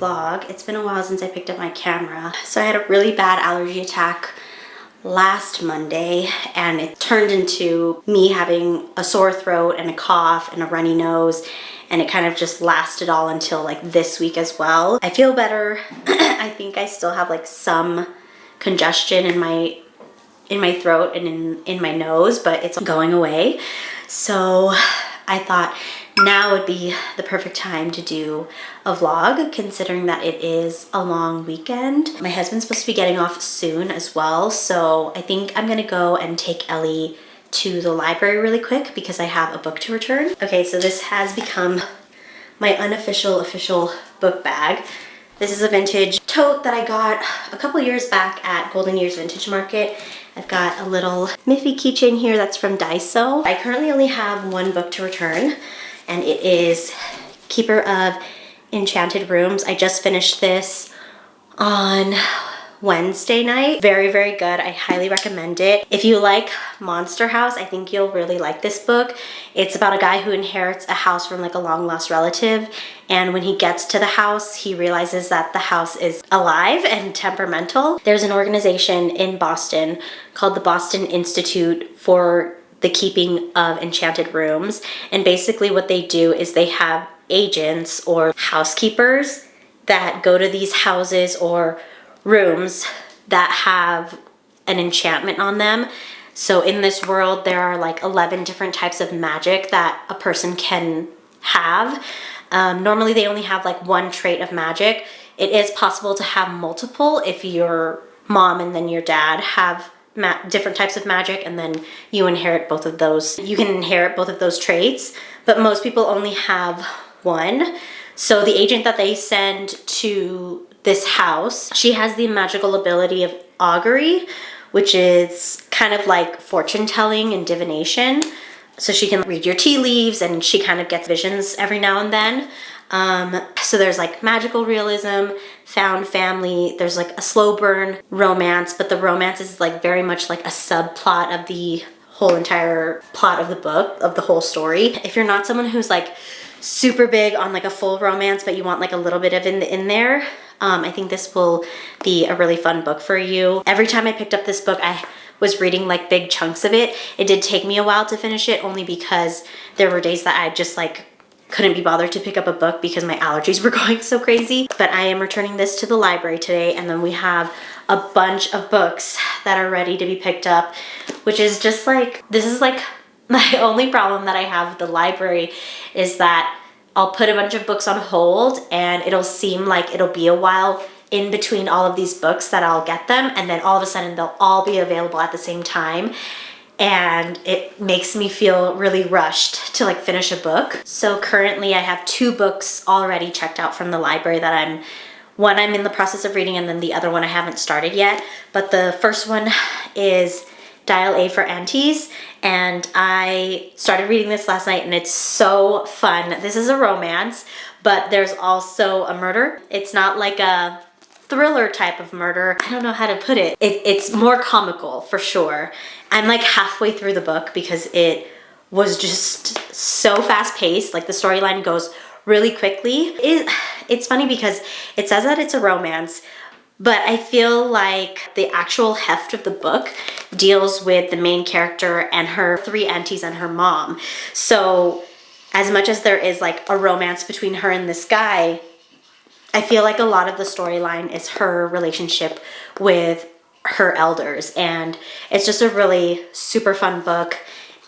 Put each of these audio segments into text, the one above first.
vlog. It's been a while since I picked up my camera. So I had a really bad allergy attack last Monday, and it turned into me having a sore throat and a cough and a runny nose, and it kind of just lasted all until like this week as well. I feel better. I think I still have like some congestion in my throat and in my nose, but it's going away. So I thought now would be the perfect time to do a vlog, considering that it is a long weekend. My husband's supposed to be getting off soon as well, so I think I'm gonna go and take Ellie to the library really quick because I have a book to return. Okay, so this has become my unofficial official book bag. This is a vintage tote that I got a couple years back at Golden Years Vintage Market. I've got a little Miffy keychain here that's from Daiso. I currently only have one book to return, and it is Keeper of Enchanted Rooms. I just finished this on Wednesday night. Very, very good. I highly recommend it. If you like Monster House, I think you'll really like this book. It's about a guy who inherits a house from like a long lost relative, and when he gets to the house, he realizes that the house is alive and temperamental. There's an organization in Boston called the Boston Institute for the Keeping of Enchanted Rooms, and basically what they do is they have agents or housekeepers that go to these houses or rooms that have an enchantment on them. So in this world, there are like 11 different types of magic that a person can have. Normally they only have like one trait of magic. It is possible to have multiple if your mom and then your dad have different types of magic, and then you inherit both of those. You can inherit both of those traits, but most people only have one. So the agent that they send to this house, she has the magical ability of augury, which is kind of like fortune telling and divination. So she can read your tea leaves, and she kind of gets visions every now and then. So there's like magical realism, found family, there's like a slow burn romance, but the romance is like very much like a subplot of the whole entire plot of the book, of the whole story. If you're not someone who's like super big on like a full romance, but you want like a little bit of in there, I think this will be a really fun book for you. Every time I picked up this book, I was reading like big chunks of it. It did take me a while to finish it, only because there were days that I just like couldn't be bothered to pick up a book because my allergies were going so crazy. But I am returning this to the library today, and then we have a bunch of books that are ready to be picked up, which is just like, this is like my only problem that I have with the library, is that I'll put a bunch of books on hold and it'll seem like it'll be a while in between all of these books that I'll get them, and then all of a sudden they'll all be available at the same time. And it makes me feel really rushed to like finish a book. So currently I have 2 books already checked out from the library that one I'm in the process of reading, and then the other one I haven't started yet. But the first one is Dial A for Aunties, and I started reading this last night, and it's so fun. This is a romance, but there's also a murder. It's not like a thriller type of murder. I don't know how to put it. It's more comical for sure. I'm like halfway through the book because it was just so fast paced. Like the storyline goes really quickly. It's funny because it says that it's a romance, but I feel like the actual heft of the book deals with the main character and her 3 aunties and her mom. So as much as there is like a romance between her and this guy, I feel like a lot of the storyline is her relationship with her elders, and it's just a really super fun book.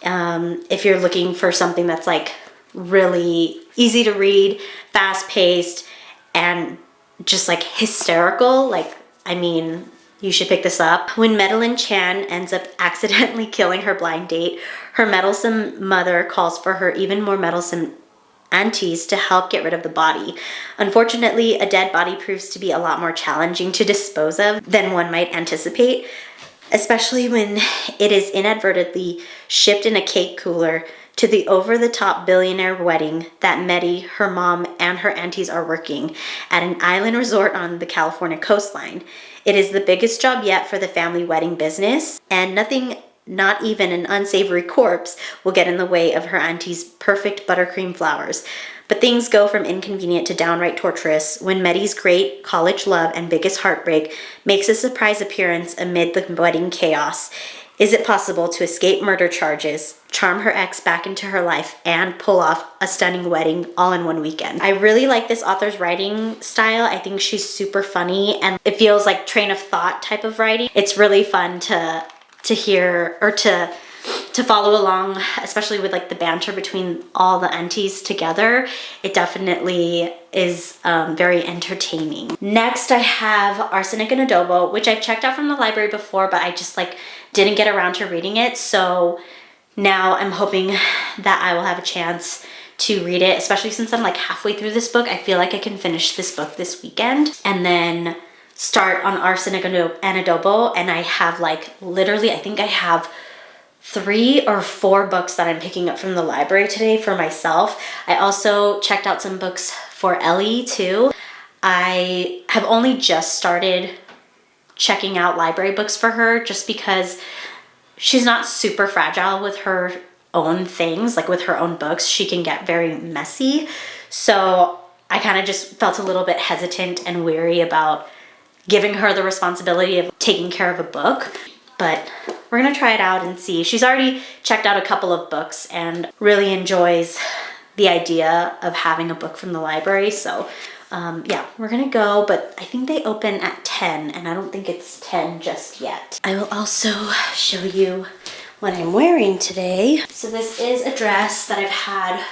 If you're looking for something that's like really easy to read, fast paced, and just like hysterical, like, I mean, you should pick this up. When Madeline Chan ends up accidentally killing her blind date, her meddlesome mother calls for her even more meddlesome aunties to help get rid of the body. Unfortunately, a dead body proves to be a lot more challenging to dispose of than one might anticipate, especially when it is inadvertently shipped in a cake cooler to the over-the-top billionaire wedding that Meddy, her mom, and her aunties are working at an island resort on the California coastline. It is the biggest job yet for the family wedding business, and nothing, not even an unsavory corpse, will get in the way of her auntie's perfect buttercream flowers. But things go from inconvenient to downright torturous when Meddy's great college love and biggest heartbreak makes a surprise appearance amid the wedding chaos. Is it possible to escape murder charges, charm her ex back into her life, and pull off a stunning wedding all in one weekend? I really like this author's writing style. I think she's super funny and it feels like train of thought type of writing. It's really fun to hear or to follow along, especially with like the banter between all the aunties together. It definitely is very entertaining. Next, I have Arsenic and Adobo, which I've checked out from the library before, but I just like didn't get around to reading it. So now I'm hoping that I will have a chance to read it, especially since I'm like halfway through this book. I feel like I can finish this book this weekend and then start on Arsenic and Adobo. And I have like literally, I think I have 3 or 4 books that I'm picking up from the library today for myself. I also checked out some books for Ellie too. I have only just started checking out library books for her just because she's not super fragile with her own things, like with her own books. She can get very messy. So I kind of just felt a little bit hesitant and weary about giving her the responsibility of taking care of a book. But we're gonna try it out and see. She's already checked out a couple of books and really enjoys the idea of having a book from the library. So yeah, we're gonna go, but I think they open at 10 and I don't think it's 10 just yet. I will also show you what I'm wearing today. So this is a dress that I've had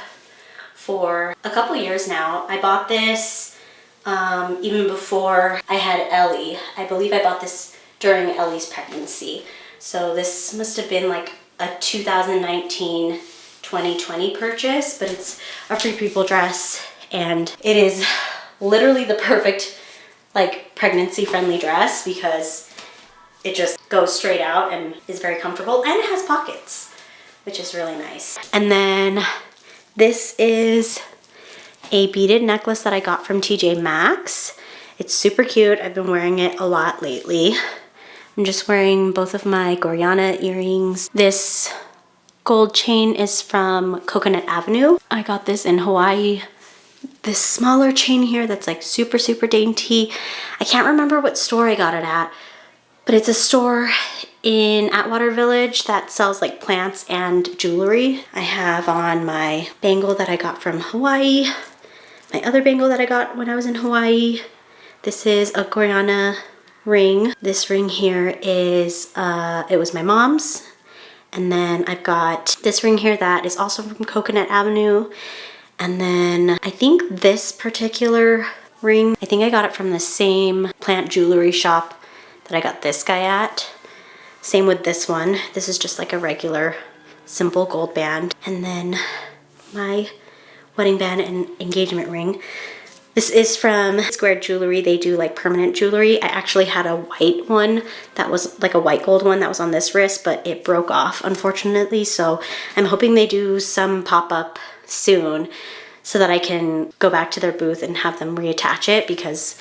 for a couple years now. I bought this even before I had Ellie. I believe I bought this during Ellie's pregnancy. So this must have been like a 2019-2020 purchase, but it's a Free People dress and it is literally the perfect like pregnancy friendly dress because it just goes straight out and is very comfortable and it has pockets, which is really nice. And then this is a beaded necklace that I got from TJ Maxx. It's super cute. I've been wearing it a lot lately. I'm just wearing both of my Gorjana earrings. This gold chain is from Coconut Avenue. I got this in Hawaii. This smaller chain here that's like super, super dainty. I can't remember what store I got it at, but it's a store in Atwater Village that sells like plants and jewelry. I have on my bangle that I got from Hawaii, my other bangle that I got when I was in Hawaii. This is a Gorjana ring. This ring here is, it was my mom's. And then I've got this ring here that is also from Coconut Avenue. And then I think this particular ring, I think I got it from the same plant jewelry shop that I got this guy at. Same with this one. This is just like a regular simple gold band. And then my wedding band and engagement ring. This is from Squared Jewelry. They do like permanent jewelry. I actually had a white one that was like a white gold one that was on this wrist, but it broke off unfortunately. So I'm hoping they do some pop-up soon so that I can go back to their booth and have them reattach it because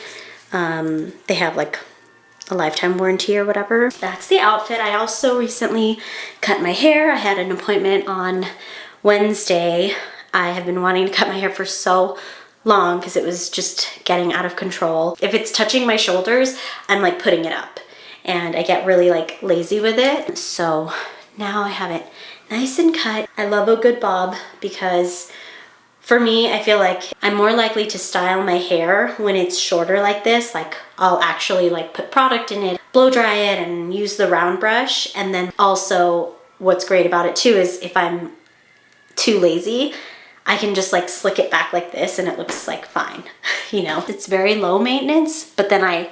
they have like a lifetime warranty or whatever. That's the outfit. I also recently cut my hair. I had an appointment on Wednesday. I have been wanting to cut my hair for so long because it was just getting out of control. If it's touching my shoulders, I'm like putting it up and I get really like lazy with it. So now I have it nice and cut. I love a good bob because for me, I feel like I'm more likely to style my hair when it's shorter like this. Like I'll actually like put product in it, blow dry it and use the round brush. And then also what's great about it too is if I'm too lazy, I can just like slick it back like this and it looks like fine, you know? It's very low maintenance, but then I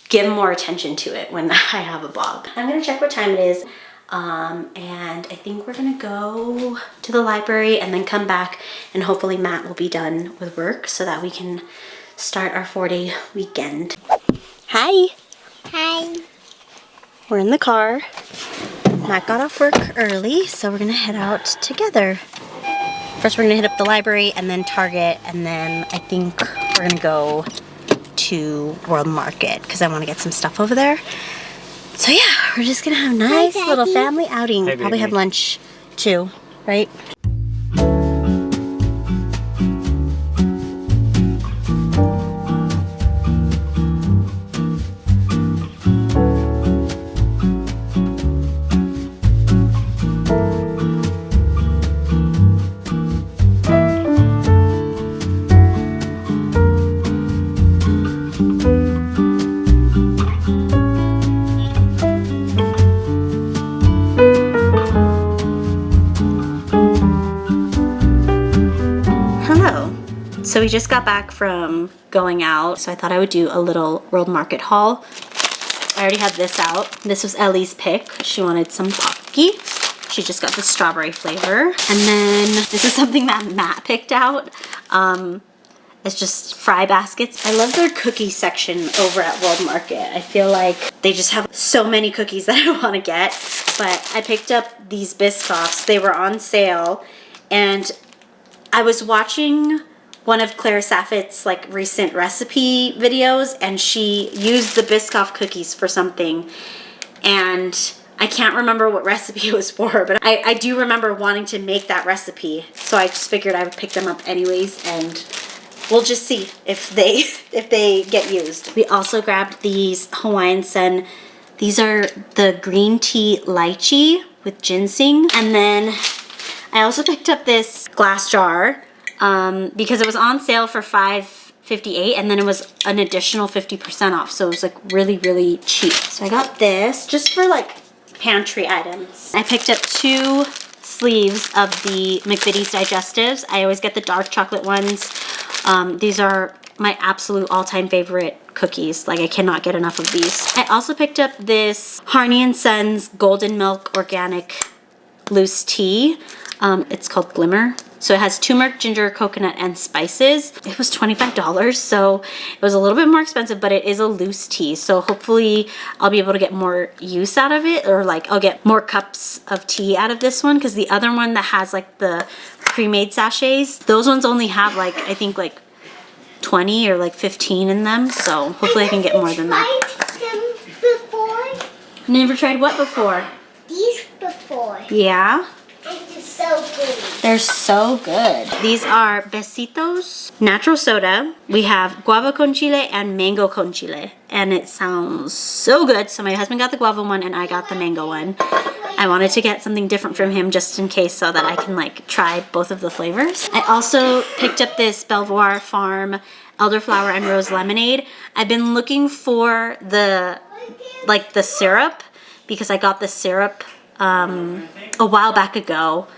give more attention to it when I have a bob. I'm gonna check what time it is. And I think we're gonna go to the library and then come back and hopefully Matt will be done with work so that we can start our 4-day weekend. Hi. Hi. We're in the car. Matt got off work early, so we're gonna head out together. First we're gonna hit up the library and then Target, and then I think we're gonna go to World Market because I want to get some stuff over there. So yeah, we're just gonna have a nice little family outing. Hi, probably have lunch too, right? So we just got back from going out, so I thought I would do a little World Market haul. I already have this out. This was Ellie's pick. She wanted some Pocky. She just got the strawberry flavor. And then this is something that Matt picked out. It's just fry baskets. I love their cookie section over at World Market. I feel like they just have so many cookies that I want to get. But I picked up these Biscoffs. They were on sale. And I was watching one of Claire Saffit's like recent recipe videos, and she used the Biscoff cookies for something. And I can't remember what recipe it was for, but I do remember wanting to make that recipe. So I just figured I would pick them up anyways, and we'll just see if they get used. We also grabbed these Hawaiian Sun. These are the green tea lychee with ginseng. And then I also picked up this glass jar because it was on sale for $5.58, and then it was an additional 50% off. So it was like really, really cheap. So I got this just for like pantry items. I picked up 2 sleeves of the McVitie's digestives. I always get the dark chocolate ones. These are my absolute all-time favorite cookies. Like, I cannot get enough of these. I also picked up this Harney & Sons Golden Milk Organic Loose Tea. It's called Glimmer. So it has turmeric, ginger, coconut, and spices. It was $25, so it was a little bit more expensive, but it is a loose tea. So hopefully I'll be able to get more use out of it, or like I'll get more cups of tea out of this one, because the other one that has like the pre-made sachets, those ones only have like, I think like 20 or like 15 in them. So hopefully I can get more than that. Before? Never tried what before? These before. Yeah? It's so good. They're so good. These are Besitos natural soda. We have guava con chile and mango con chile. And it sounds so good. So my husband got the guava one and I got the mango one. I wanted to get something different from him just in case, so that I can like try both of the flavors. I also picked up this Belvoir Farm elderflower and rose lemonade. I've been looking for the syrup, because I got the syrup a while back ago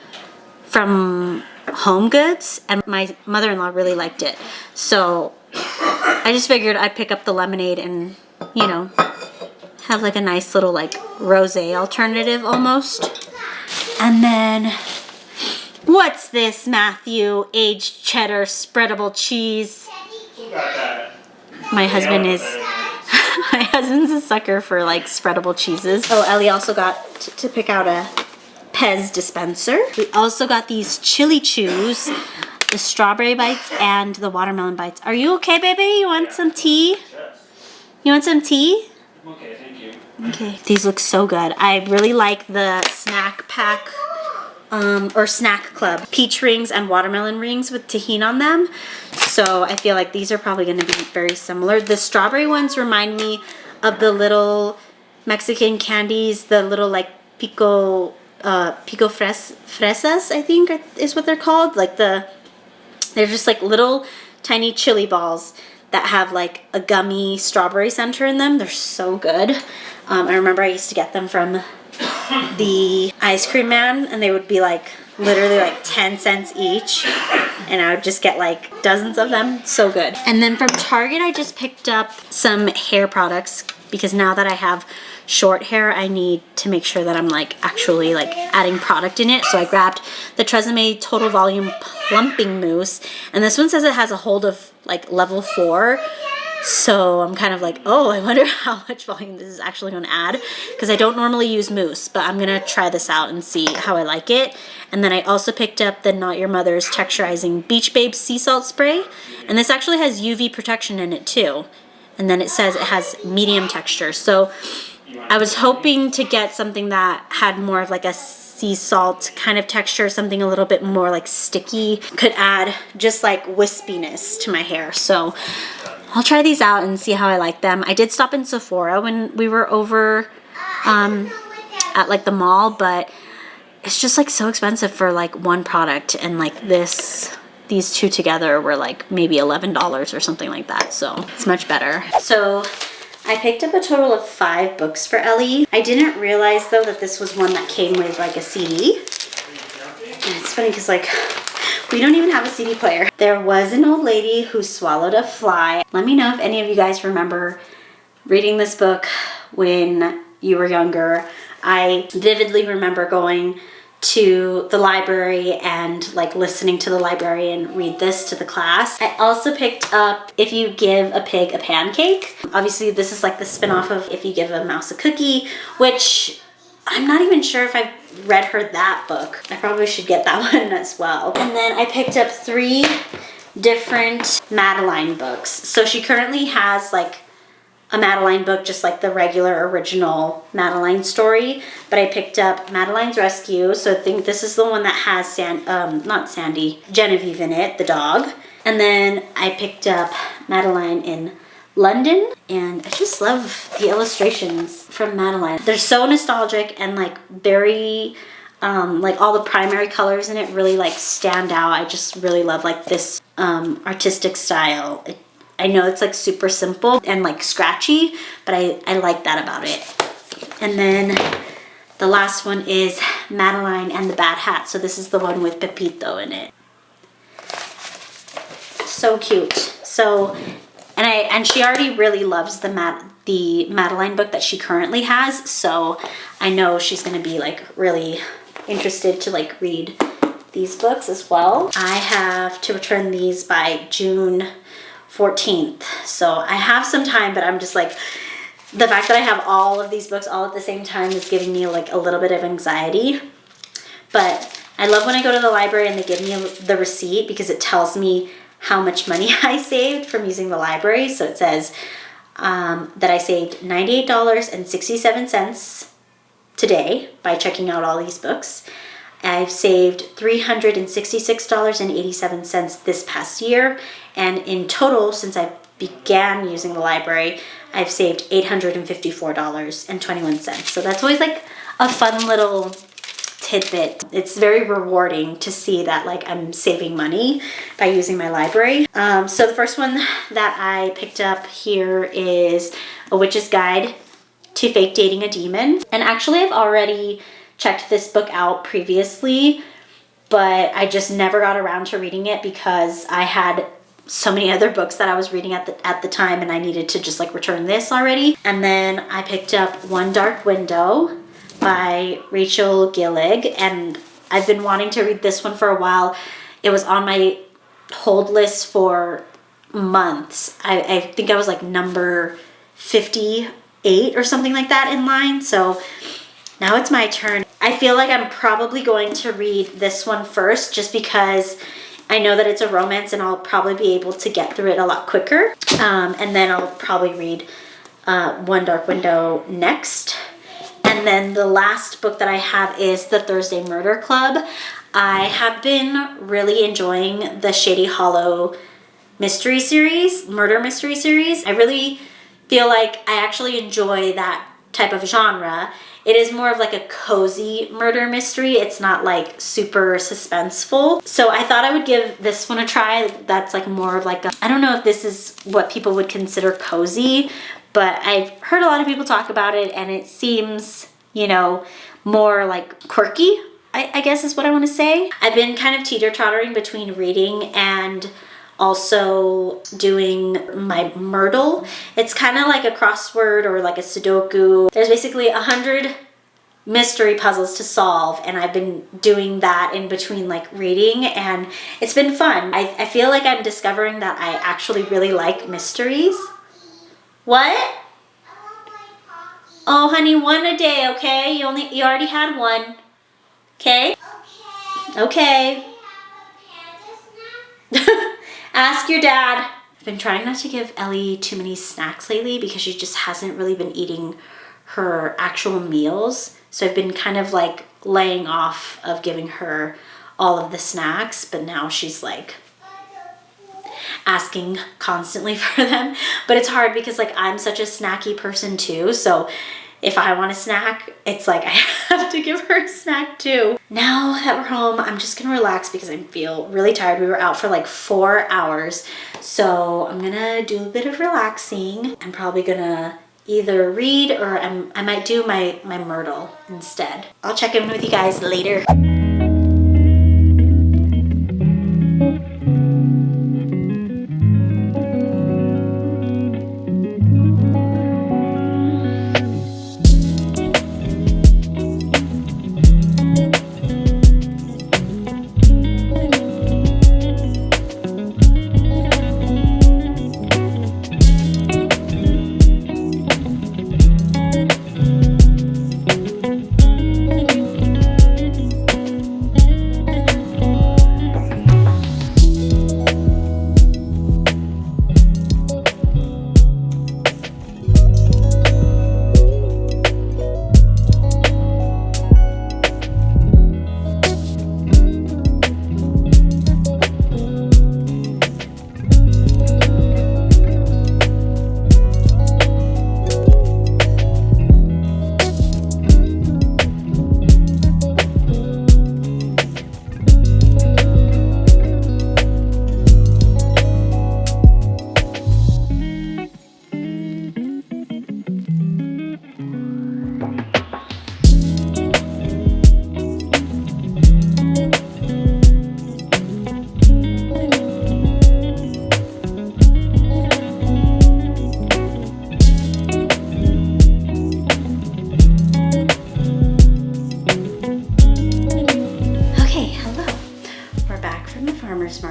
from Home Goods, and my mother-in-law really liked it. So I just figured I'd pick up the lemonade and, you know, have like a nice little like rosé alternative almost. And then, what's this, Matthew? Aged cheddar spreadable cheese. My husband is my husband's a sucker for like spreadable cheeses. Oh, Ellie also got to pick out a Pez dispenser. We also got these chili chews, the strawberry bites and the watermelon bites. Are you okay, baby? You want some tea? You want some tea? Okay, thank you. Okay. These look so good. I really like the snack pack or snack club peach rings and watermelon rings with tahini on them. So I feel like these are probably going to be very similar. The strawberry ones remind me of the little Mexican candies, the little like pico fresas, I think is what they're called. Like they're just like little tiny chili balls that have like a gummy strawberry center in them. They're so good. I remember I used to get them from the ice cream man, and they would be like literally like 10 cents each, and I would just get like dozens of them. So good. And then from Target I just picked up some hair products, because now that I have short hair, I need to make sure that I'm like actually like adding product in it. So I grabbed the Tresemme Total Volume Plumping Mousse, and this one says it has a hold of like level 4. So I'm kind of like, oh, I wonder how much volume this is actually going to add, because I don't normally use mousse, but I'm going to try this out and see how I like it. And then I also picked up the Not Your Mother's Texturizing Beach Babe Sea Salt Spray, and this actually has UV protection in it too. And then it says it has medium texture. So I was hoping to get something that had more of like a sea salt kind of texture, something a little bit more like sticky, could add just like wispiness to my hair. So I'll try these out and see how I like them. I did stop in Sephora when we were over at like the mall, but it's just like so expensive for like one product, and like these two together were like maybe $11 or something like that. So it's much better. So I picked up a total of 5 books for Ellie. I didn't realize though that this was one that came with like a CD. And it's funny because like We don't even have a CD player. There was an old lady who swallowed a fly. Let me know if any of you guys remember reading this book when you were younger. I vividly remember going to the library and like listening to the librarian read this to the class. I also picked up If You Give a Pig a Pancake. Obviously this is like the spin-off of If You Give a Mouse a Cookie, which I'm not even sure if I've read her that book. I probably should get that one as well. And then I picked up 3 different Madeline books. So she currently has like a Madeline book, just like the regular original Madeline story, but I picked up Madeline's Rescue. So I think this is the one that has not Sandy, Genevieve in it, the dog. And then I picked up Madeline in London, and I just love the illustrations from Madeline. They're so nostalgic and like very like all the primary colors in it really like stand out. I just really love like this artistic style. I know it's like super simple and like scratchy, but I like that about it. And then the last one is Madeline and the Bad Hat. So this is the one with Pepito in it. So cute. So, and she already really loves the Madeline book that she currently has. So I know she's gonna be like really interested to like read these books as well. I have to return these by June 14th. So I have some time, but I'm just like, the fact that I have all of these books all at the same time is giving me like a little bit of anxiety. But I love when I go to the library and they give me the receipt because it tells me how much money I saved from using the library. So it says that I saved $98.67 today by checking out all these books. I've saved $366.87 this past year, and in total, since I began using the library, I've saved $854.21. So that's always like a fun little tidbit. It's very rewarding to see that like I'm saving money by using my library. So the first one that I picked up here is A Witch's Guide to Fake Dating a Demon. And actually I've already checked this book out previously, but I just never got around to reading it because I had so many other books that I was reading at the time, and I needed to just like return this already. And then I picked up One Dark Window by Rachel Gillig, and I've been wanting to read this one for a while. It was on my hold list for months. I think I was like number 58 or something like that in line. So now it's my turn. I feel like I'm probably going to read this one first just because I know that it's a romance and I'll probably be able to get through it a lot quicker. And then I'll probably read One Dark Window next. And then the last book that I have is The Thursday Murder Club. I have been really enjoying the Shady Hollow mystery series, murder mystery series. I really feel like I actually enjoy that type of genre. It is more of like a cozy murder mystery. It's not like super suspenseful. So I thought I would give this one a try. That's like more of like I don't know if this is what people would consider cozy, but I've heard a lot of people talk about it and it seems, you know, more like quirky, I guess is what I want to say. I've been kind of teeter-tottering between reading and also doing my Myrtle. It's kind of like a crossword or like a Sudoku. There's basically 100 mystery puzzles to solve, and I've been doing that in between like reading, and it's been fun. I feel like I'm discovering that I actually really like mysteries. What? Oh honey, one a day, okay? You already had one. Okay? Okay. Ask your dad. I've been trying not to give Ellie too many snacks lately because she just hasn't really been eating her actual meals. So I've been kind of like laying off of giving her all of the snacks, but now she's like asking constantly for them. But it's hard because like I'm such a snacky person too. So if I want a snack, it's like I have to give her a snack too. Now that we're home, I'm just gonna relax because I feel really tired. We were out for like 4 hours. So I'm gonna do a bit of relaxing. I'm probably gonna either read or I might do my Myrtle instead. I'll check in with you guys later.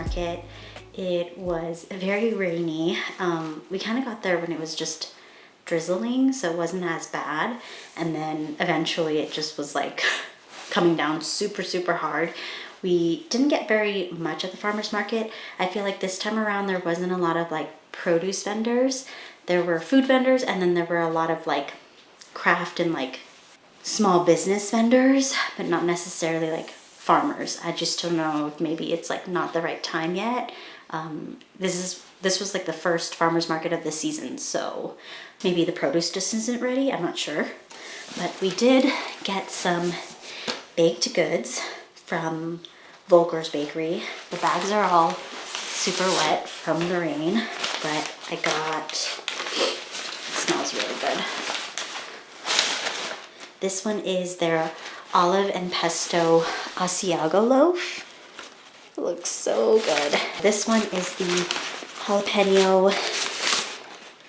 market. It was very rainy. We kind of got there when it was just drizzling, so it wasn't as bad. And then eventually it just was like coming down super, super hard. We didn't get very much at the farmer's market. I feel like this time around there wasn't a lot of like produce vendors. There were food vendors, and then there were a lot of like craft and like small business vendors, but not necessarily like farmers. I just don't know if maybe it's like not the right time yet. This was like the first farmer's market of the season, so maybe the produce just isn't ready. I'm not sure. But we did get some baked goods from Volker's Bakery. The bags are all super wet from the rain, but I got, it smells really good. This one is their olive and pesto Asiago loaf. It looks so good. This one is the jalapeno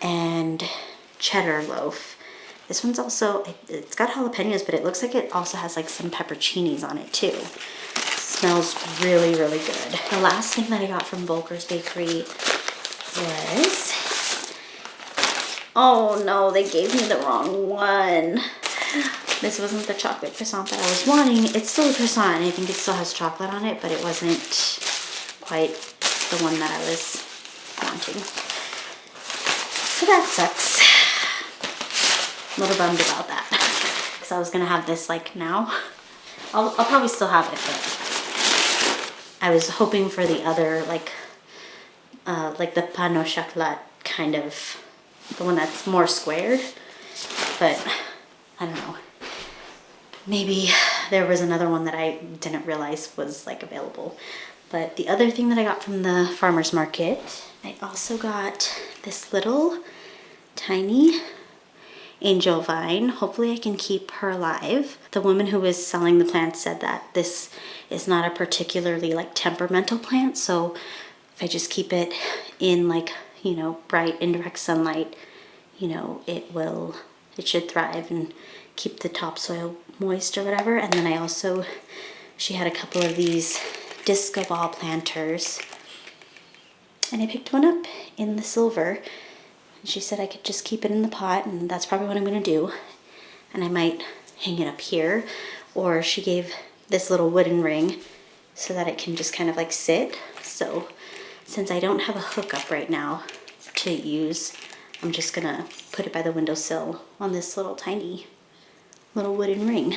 and cheddar loaf. This one's also, it's got jalapenos, but it looks like it also has like some pepperoncinis on it too. Smells really, really good. The last thing that I got from Volker's Bakery was, oh no, they gave me the wrong one. This wasn't the chocolate croissant that I was wanting. It's still a croissant, and I think it still has chocolate on it, but it wasn't quite the one that I was wanting. So that sucks. I'm a little bummed about that, because I was gonna have this like now. I'll probably still have it, but I was hoping for the other like the pain au chocolat kind of, the one that's more squared, but I don't know. Maybe there was another one that I didn't realize was like available. But the other thing that I got from the farmer's market, I also got this little tiny angel vine. Hopefully I can keep her alive. The woman who was selling the plant said that this is not a particularly like temperamental plant, so if I just keep it in like, you know, bright indirect sunlight, you know, it should thrive and keep the topsoil moist or whatever. And then I also, she had a couple of these disco ball planters, and I picked one up in the silver, and she said I could just keep it in the pot, and that's probably what I'm gonna do. And I might hang it up here, or she gave this little wooden ring so that it can just kind of like sit. So since I don't have a hookup right now to use, I'm just gonna put it by the windowsill on this little tiny little wooden ring.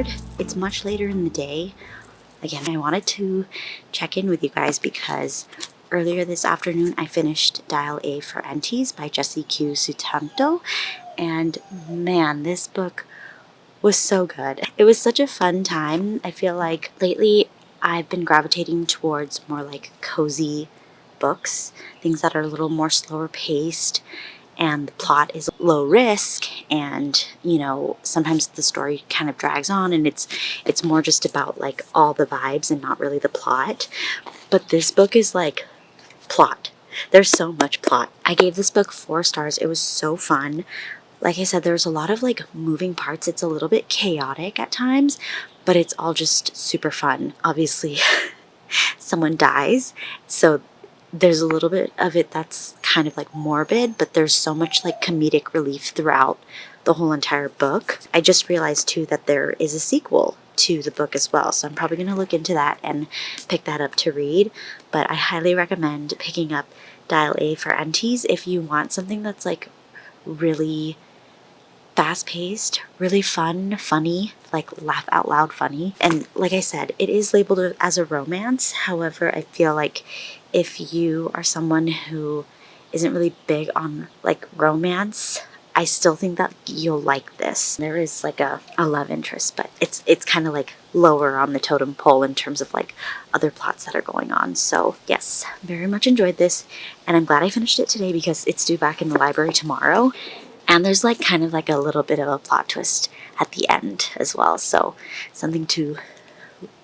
tired. It's much later in the day. Again, I wanted to check in with you guys because earlier this afternoon I finished Dial A for Aunties by Jessie Q Sutanto, and man, this book was so good. It was such a fun time. I feel like lately I've been gravitating towards more like cozy books, things that are a little more slower paced and the plot is low risk, and you know, sometimes the story kind of drags on and it's more just about like all the vibes and not really the plot. But this book is like plot. There's so much plot. I gave this book 4 stars. It was so fun. Like I said, there's a lot of like moving parts. It's a little bit chaotic at times, but it's all just super fun. Obviously, someone dies, so there's a little bit of it that's kind of like morbid, but there's so much like comedic relief throughout the whole entire book. I just realized too that there is a sequel to the book as well, so I'm probably going to look into that and pick that up to read. But I highly recommend picking up Dial A for Aunties if you want something that's like really fast-paced, really fun, funny, like laugh out loud funny. And like I said, it is labeled as a romance. However, I feel like if you are someone who isn't really big on like romance, I still think that you'll like this. There is like a love interest, but it's kind of like lower on the totem pole in terms of like other plots that are going on. So yes, very much enjoyed this, and I'm glad I finished it today because it's due back in the library tomorrow. And there's like kind of like a little bit of a plot twist at the end as well. So something to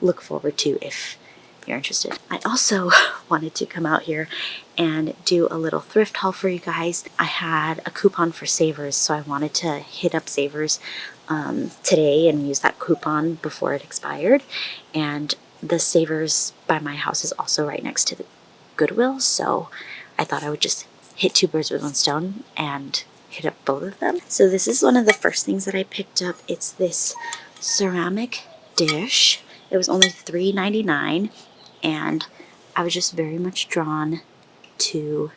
look forward to if you're interested. I also wanted to come out here and do a little thrift haul for you guys. I had a coupon for Savers, so I wanted to hit up Savers today and use that coupon before it expired. And the Savers by my house is also right next to the Goodwill, so I thought I would just hit 2 birds with 1 stone and hit up both of them. So this is one of the first things that I picked up. It's this ceramic dish. It was only $3.99, and I was just very much drawn to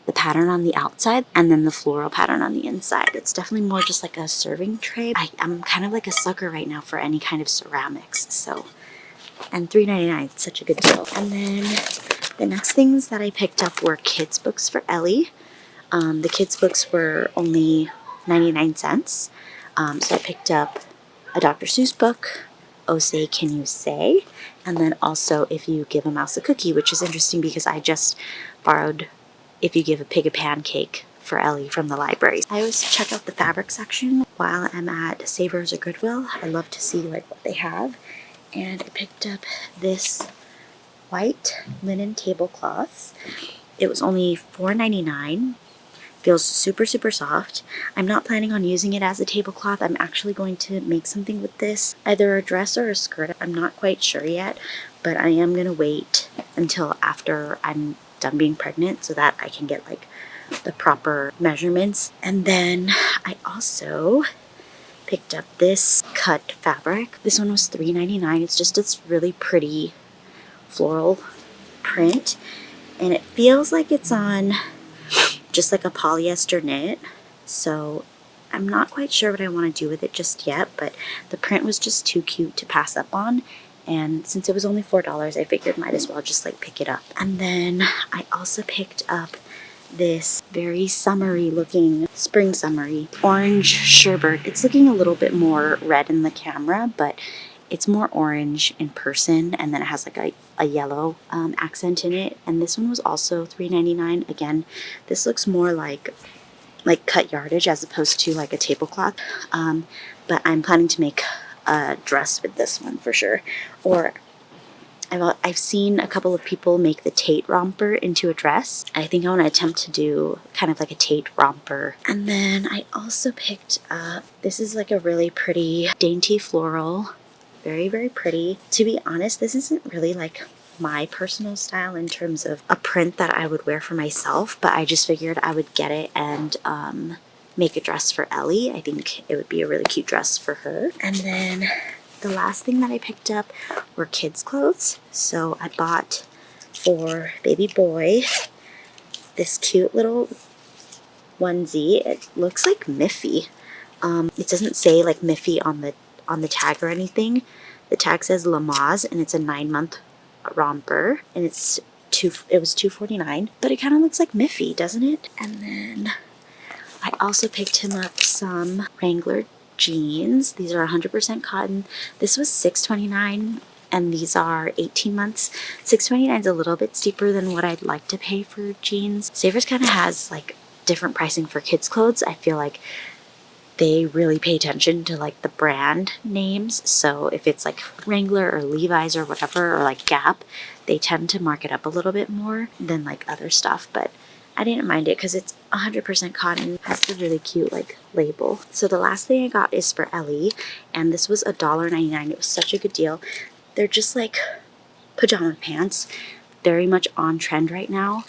the pattern on the outside and then the floral pattern on the inside. It's definitely more just like a serving tray. I'm kind of like a sucker right now for any kind of ceramics. So, and $3.99, it's such a good deal. And then the next things that I picked up were kids books for Ellie. The kids' books were only 99 cents. So I picked up a Dr. Seuss book, Oh Say Can You Say? And then also If You Give a Mouse a Cookie, which is interesting because I just borrowed If You Give a Pig a Pancake for Ellie from the library. I always check out the fabric section while I'm at Savers or Goodwill. I love to see like what they have. And I picked up this white linen tablecloth. It was only $4.99. Feels super, super soft. I'm not planning on using it as a tablecloth. I'm actually going to make something with this, either a dress or a skirt. I'm not quite sure yet, but I am going to wait until after I'm done being pregnant so that I can get like the proper measurements. And then I also picked up this cut fabric. This one was $3.99. It's just this really pretty floral print, and it feels like it's on just like a polyester knit, so I'm not quite sure what I want to do with it just yet, but the print was just too cute to pass up on, and since it was only $4, I figured might as well just like pick it up. And then I also picked up this very summery looking, spring summery orange sherbet. It's looking a little bit more red in the camera, but it's more orange in person, and then it has like a yellow accent in it. And this one was also $3.99. Again, this looks more like cut yardage as opposed to like a tablecloth. But I'm planning to make a dress with this one for sure. Or I've seen a couple of people make the Tate romper into a dress. I think I want to attempt to do kind of like a Tate romper. And then I also picked up, this is like a really pretty dainty floral. Very, very pretty. To be honest, this isn't really like my personal style in terms of a print that I would wear for myself, but I just figured I would get it and make a dress for Ellie. I think it would be a really cute dress for her. And then the last thing that I picked up were kids' clothes. So I bought for baby boy this cute little onesie. It looks like Miffy. It doesn't say like Miffy on the on the tag or anything. The tag says Lamaze, and it's a 9-month romper, and it was $2.49, but it kind of looks like Miffy, doesn't it? And then I also picked him up some Wrangler jeans. These are 100% cotton. This was $6.29, and these are 18 months. $6.29 is a little bit steeper than what I'd like to pay for jeans. Savers kind of has like different pricing for kids clothes. I feel like they really pay attention to like the brand names. So if it's like Wrangler or Levi's or whatever, or like Gap, they tend to mark it up a little bit more than like other stuff. But I didn't mind it because it's 100% cotton. Has the really cute like label. So the last thing I got is for Ellie, and this was $1.99. It was such a good deal. They're just like pajama pants, very much on trend right now.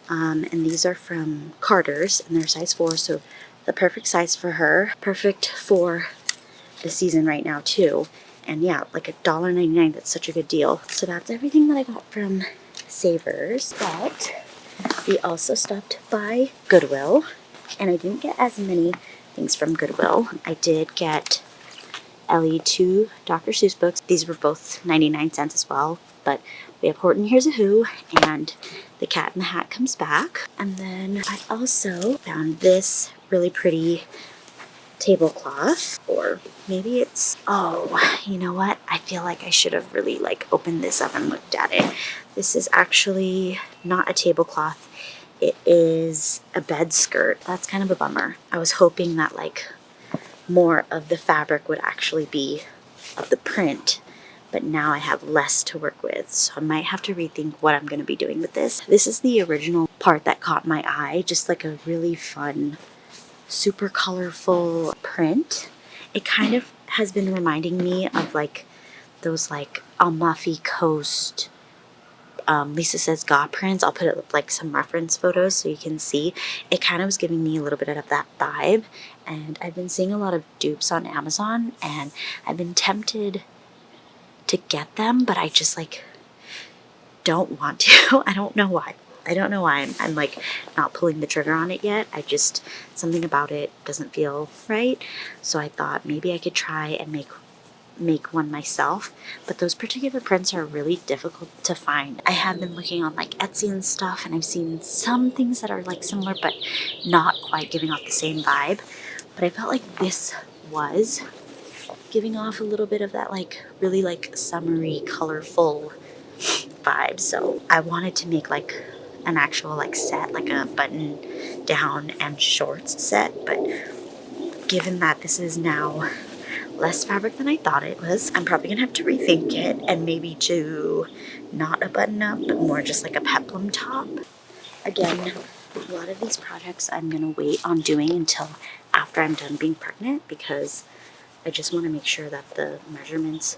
And these are from Carter's, and they're size 4, so the perfect size for her. Perfect for the season right now too. And yeah, like $1.99, that's such a good deal. So that's everything that I got from Savers. But we also stopped by Goodwill, and I didn't get as many things from Goodwill. I did get Ellie 2 Dr. Seuss books. These were both 99 cents as well, but we have Horton Hears a Who and The Cat in the Hat Comes Back. And then I also found this really pretty tablecloth, or maybe it's, oh, you know what? I feel like I should have really like opened this up and looked at it. This is actually not a tablecloth. It is a bed skirt. That's kind of a bummer. I was hoping that like more of the fabric would actually be of the print, but now I have less to work with, so I might have to rethink what I'm going to be doing with this. This is the original part that caught my eye, just like a really fun, super colorful print. It kind of has been reminding me of like those like Amalfi Coast, Lisa Says Ga prints. I'll put it with like some reference photos so you can see. It kind of was giving me a little bit of that vibe, and I've been seeing a lot of dupes on Amazon, and I've been tempted to get them, but I just like don't want to. I don't know why. I'm like not pulling the trigger on it yet. I just, something about it doesn't feel right. So I thought maybe I could try and make one myself, but those particular prints are really difficult to find. I have been looking on like Etsy and stuff, and I've seen some things that are like similar but not quite giving off the same vibe. But I felt like this was giving off a little bit of that like really like summery, colorful vibe. So I wanted to make like an actual like set, like a button down and shorts set, but given that this is now less fabric than I thought it was, I'm probably gonna have to rethink it and maybe do not a button up, but more just like a peplum top. Again, a lot of these projects I'm gonna wait on doing until after I'm done being pregnant, because I just want to make sure that the measurements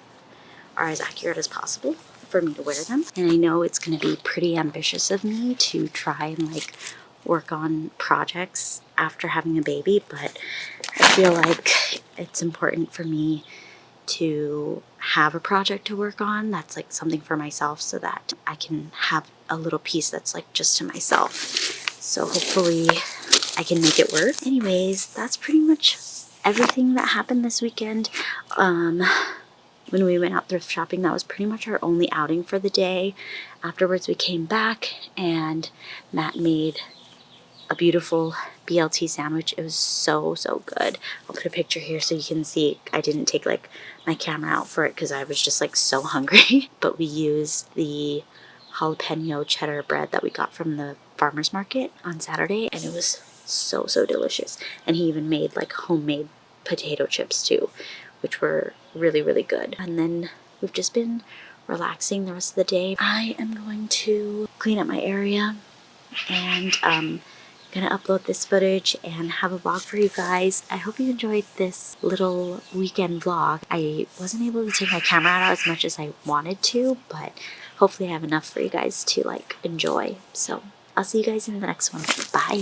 are as accurate as possible for me to wear them. And I know it's going to be pretty ambitious of me to try and like work on projects after having a baby, but I feel like it's important for me to have a project to work on that's like something for myself, so that I can have a little piece that's like just to myself. So hopefully I can make it work. Anyways, that's pretty much everything that happened this weekend. When we went out thrift shopping, that was pretty much our only outing for the day. Afterwards, we came back and Matt made a beautiful BLT sandwich. It was so, so good. I'll put a picture here so you can see. I didn't take like my camera out for it because I was just like so hungry. But we used the jalapeno cheddar bread that we got from the farmer's market on Saturday, and it was so, so delicious. And he even made like homemade potato chips too, which were really, really good. And then we've just been relaxing the rest of the day. I am going to clean up my area, and gonna upload this footage and have a vlog for you guys. I hope you enjoyed this little weekend vlog. I wasn't able to take my camera out as much as I wanted to, but hopefully I have enough for you guys to like enjoy. So I'll see you guys in the next one. Bye.